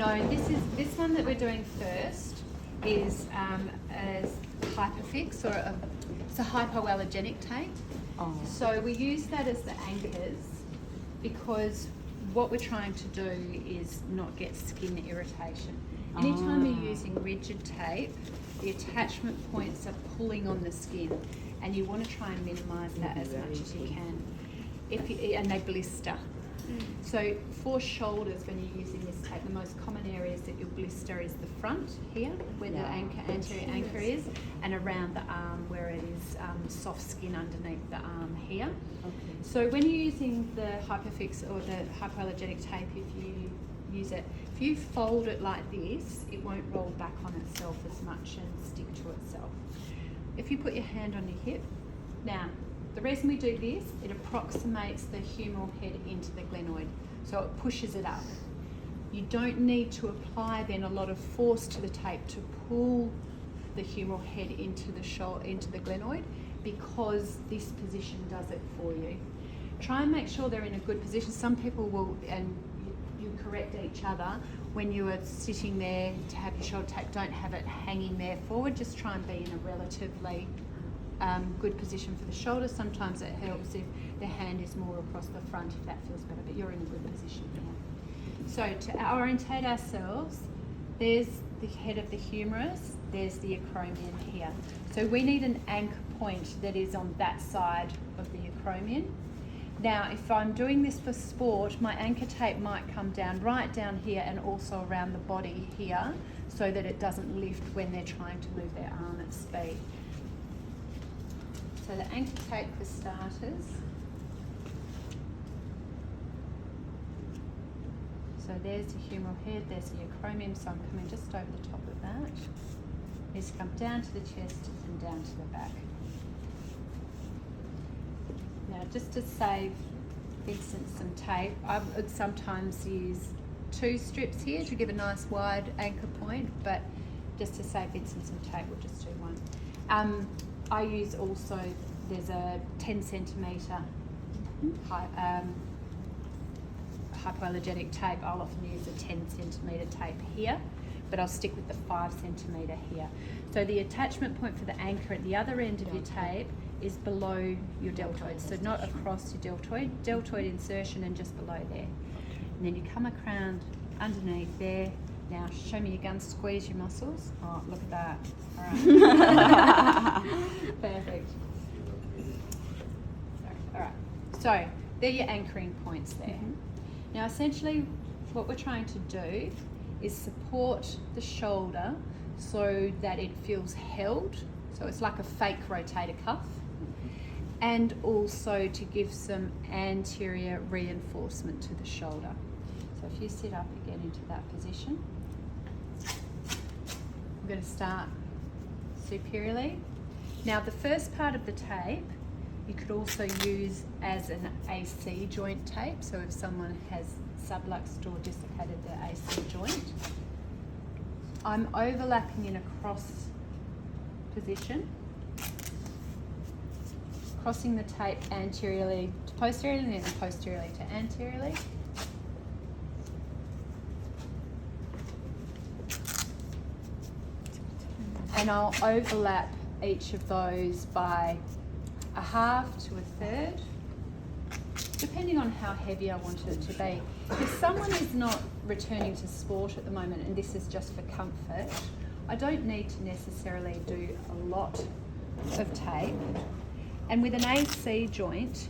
No, this one that we're doing first is a hyperfix, or it's a hypoallergenic tape. Oh. So we use that as the anchors because what we're trying to do is not get skin irritation. Anytime you're using rigid tape, the attachment points are pulling on the skin, and you want to try and minimise that as much as you can. And they blister. So for shoulders, when you're using this tape, the most common areas that you'll blister is the front here, where the anterior anchor is, and around the arm where it is soft skin underneath the arm here. Okay. So when you're using the hyperfix or the hypoallergenic tape, if you use it, if you fold it like this, it won't roll back on itself as much and stick to itself. If you put your hand on your hip, now the reason we do this, it approximates the humeral head into the glenoid, so it pushes it up. You don't need to apply then a lot of force to the tape to pull the humeral head into the glenoid, because this position does it for you. Try and make sure they're in a good position. Some people will, and you correct each other when you are sitting there to have your shoulder tape, don't have it hanging there forward, just try and be in a relatively good position for the shoulder. Sometimes it helps if the hand is more across the front, if that feels better, but you're in a good position here. So to orientate ourselves, there's the head of the humerus, there's the acromion here. So we need an anchor point that is on that side of the acromion. Now, if I'm doing this for sport, my anchor tape might come down right down here and also around the body here, so that it doesn't lift when they're trying to move their arm at speed. So the anchor tape for starters. So there's the humeral head, there's the acromion, so I'm coming just over the top of that. Just come down to the chest and down to the back. Now, just to save Vincent some tape, I would sometimes use 2 strips here to give a nice wide anchor point, but just to save Vincent some tape, we'll just do 1. I use also, there's a 10 centimetre hypoallergenic tape. I'll often use a 10 centimetre tape here, but I'll stick with the 5 centimetre here. So the attachment point for the anchor at the other end of your tape is below your deltoid, so not across your deltoid insertion, and just below there. And then you come around underneath there. Now show me your gun, squeeze your muscles. Oh, look at that. All right. Perfect. All right. So they're your anchoring points there. Now essentially what we're trying to do is support the shoulder so that it feels held. So it's like a fake rotator cuff. And also to give some anterior reinforcement to the shoulder. So if you sit up again into that position, we're going to start superiorly. Now the first part of the tape you could also use as an AC joint tape. So if someone has subluxed or dislocated their AC joint, I'm overlapping in a cross position, crossing the tape anteriorly to posteriorly and then posteriorly to anteriorly. And I'll overlap each of those by a half to a third, depending on how heavy I want it to be. If someone is not returning to sport at the moment and this is just for comfort, I don't need to necessarily do a lot of tape. And with an AC joint,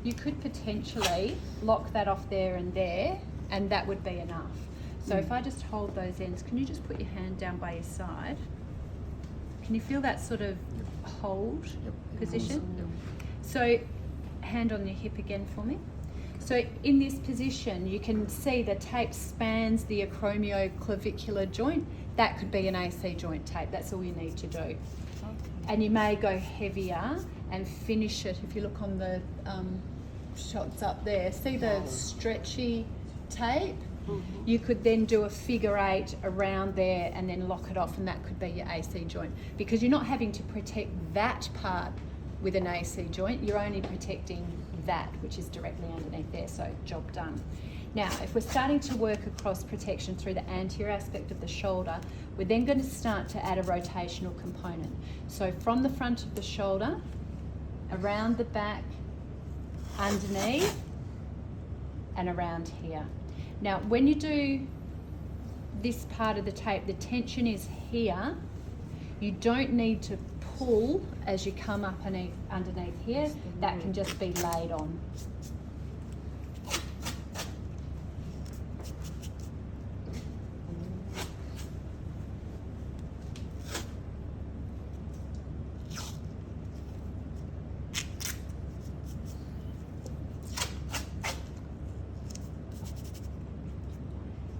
you could potentially lock that off there, and that would be enough. So if I just hold those ends, can you just put your hand down by your side? Can you feel that sort of hold position? So hand on your hip again for me. So in this position, you can see the tape spans the acromioclavicular joint. That could be an AC joint tape. That's all you need to do. Okay. And you may go heavier and finish it. If you look on the shots up there, see the stretchy tape? You could then do a figure 8 around there and then lock it off, and that could be your AC joint, because you're not having to protect that part with an AC joint, you're only protecting that which is directly underneath there, so job done. Now, if we're starting to work across protection through the anterior aspect of the shoulder, we're then going to start to add a rotational component. So from the front of the shoulder, around the back, underneath, and around here. Now, when you do this part of the tape, the tension is here. You don't need to pull as you come up underneath here. That can just be laid on.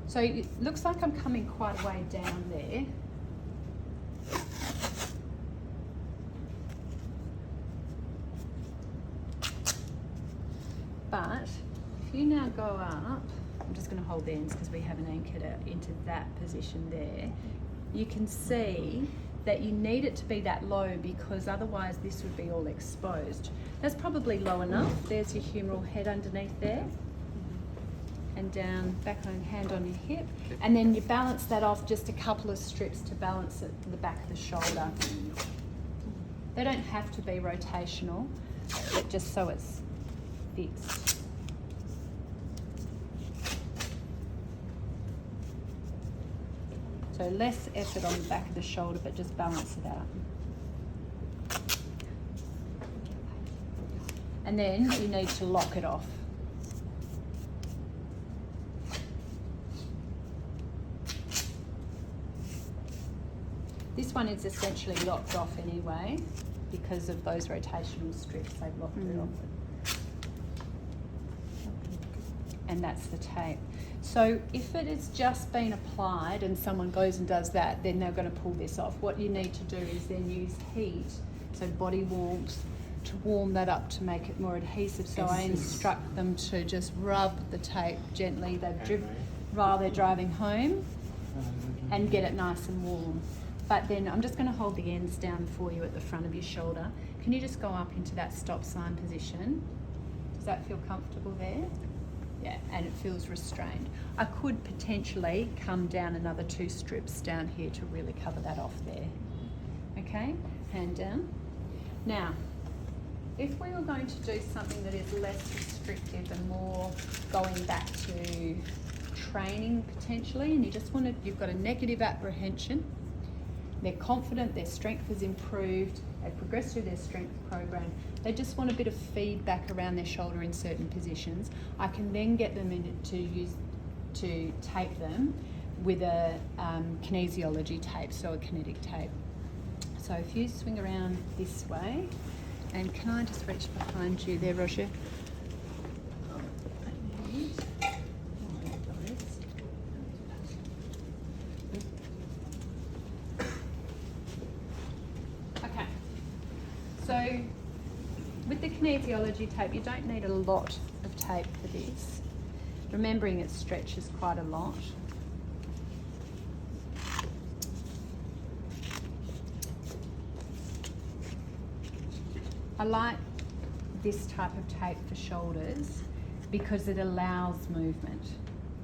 So it looks like I'm coming quite a way down there. But if you now go up, I'm just going to hold the ends because we haven't anchored it into that position there. You can see that you need it to be that low because otherwise this would be all exposed. That's probably low enough. There's your humeral head underneath there. And down, back on hand on your hip. And then you balance that off just a couple of strips to balance it to the back of the shoulder. They don't have to be rotational, but just so it's fixed. So less effort on the back of the shoulder, but just balance it out. And then you need to lock it off. This one is essentially locked off anyway because of those rotational strips. They've locked it off. And that's the tape. So if it has just been applied and someone goes and does that, then they're going to pull this off. What you need to do is then use heat, so body warmth, to warm that up to make it more adhesive. So I instruct them to just rub the tape gently while they're driving home and get it nice and warm. But then I'm just going to hold the ends down for you at the front of your shoulder. Can you just go up into that stop sign position? Does that feel comfortable there? Yeah, and it feels restrained. I could potentially come down another 2 strips down here to really cover that off there. Okay, hand down. Now, if we were going to do something that is less restrictive and more going back to training potentially, and you just want to, you've got a negative apprehension, they're confident, their strength has improved, they've progressed through their strength program, they just want a bit of feedback around their shoulder in certain positions, I can then get them to tape them with a kinesiology tape, so a kinetic tape. So if you swing around this way, and can I just reach behind you there, Roger? So with the kinesiology tape, you don't need a lot of tape for this. Remembering it stretches quite a lot. I like this type of tape for shoulders because it allows movement.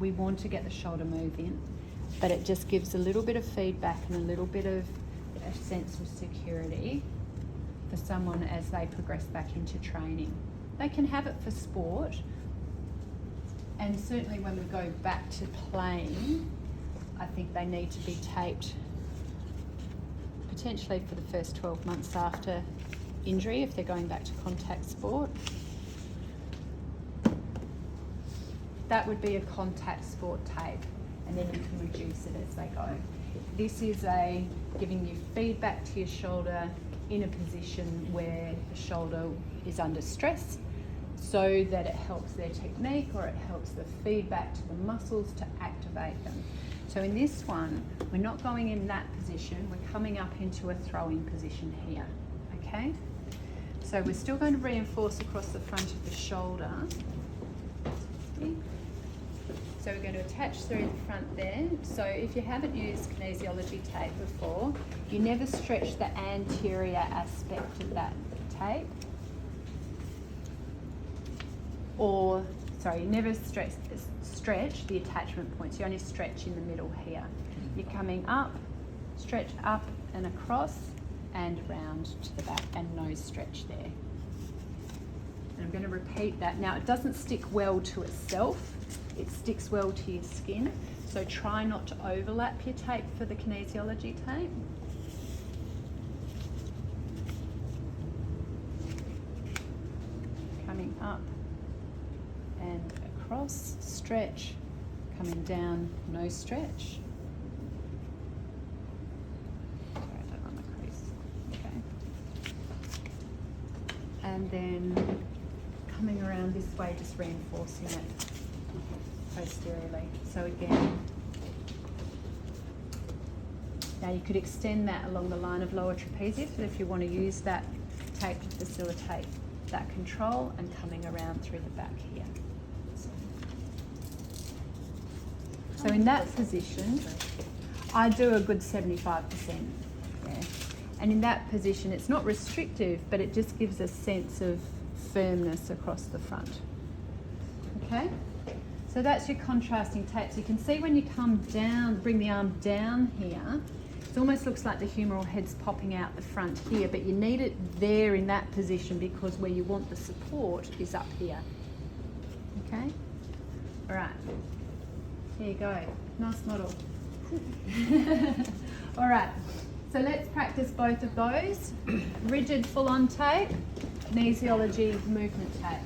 We want to get the shoulder moving, but it just gives a little bit of feedback and a little bit of a sense of security for someone as they progress back into training. They can have it for sport, and certainly when we go back to playing, I think they need to be taped potentially for the first 12 months after injury if they're going back to contact sport. That would be a contact sport tape, and then you can reduce it as they go. This is giving you feedback to your shoulder in a position where the shoulder is under stress, so that it helps their technique or it helps the feedback to the muscles to activate them. So in this one, we're not going in that position, we're coming up into a throwing position here, okay? So we're still going to reinforce across the front of the shoulder. So we're going to attach through the front there. So if you haven't used kinesiology tape before, you never stretch the anterior aspect of that tape. Or sorry, you never stretch the attachment points. You only stretch in the middle here. You're coming up, stretch up and across and round to the back, and no stretch there. And I'm going to repeat that. Now, it doesn't stick well to itself. It sticks well to your skin. So try not to overlap your tape for the kinesiology tape. Coming up and across, stretch, coming down, no stretch. Sorry, I don't want my crease. Okay. And then coming around this way, just reinforcing it posteriorly. So again, now you could extend that along the line of lower trapezius if you want to use that tape to facilitate that control, and coming around through the back here. So in that position, I do a good 75%. Yeah. And in that position, it's not restrictive, but it just gives a sense of firmness across the front. Okay? So that's your contrasting tape. So you can see when you come down, bring the arm down here, it almost looks like the humeral head's popping out the front here, but you need it there in that position because where you want the support is up here. Okay? All right. Here you go. Nice model. All right. So let's practice both of those. Rigid full-on tape, kinesiology movement tape.